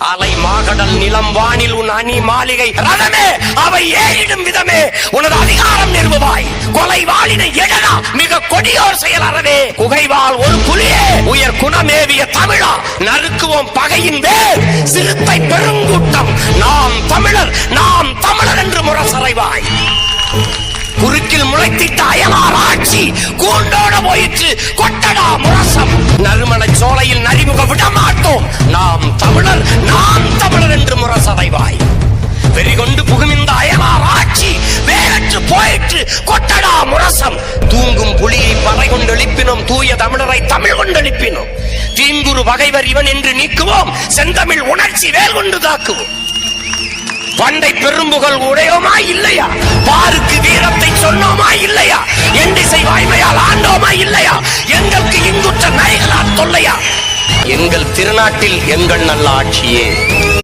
அலை மாகடல் நிலம் வானில் உன் அணி மாளிகை ரதமே அவை ஏறிடும் விதமே உனது அதிகாரம் நிறுவுவாய். கொலை வாளினை எழலா மிக கொடியோர் செயல் அறவே. குகைவாள் ஒரு புலியே உயர் குணமேவிய தமிழா நறுக்குவோம் பகையின் வேர் சிறுத்தை பெருங்கூட்டம். நாம் தமிழர் என்று முரசறைவாய். குறுக்கில் முளைத்திட்ட அயலார் ஆட்சி கூண்டோட போயிற்று கொட்டடா முரசம். நறுமண சோலையில் நரிமுக விடமாட்டோம். நாம் தமிழர் என்று முரசறைவாய். வெறிகொண்டு புகுமிந்த அயலார் ஆட்சி வேறற்று போயிற்று கொட்டடா முரசம். தூங்கும் புலியை பறை கொண்டு எழுப்பினோம், தூய தமிழரை தமிழ் கொண்டு எழுப்பினோம். தீங்குரு பகைவர் இவன் என்று நீக்குவோம், செந்தமிழ் உணர்ச்சி வேல் கொண்டு தாக்குவோம். பண்டை பெரும்புகள் உடையோமா இல்லையா, பாருக்கு வீரத்தை சொன்னோமா இல்லையா, எண்டிசை வாய்மையால் ஆண்டோமா இல்லையா, எங்களுக்கு இங்குற்ற நைகளால் தொல்லையா. எங்கள் திருநாட்டில் எங்கள் நல்ல ஆட்சியே.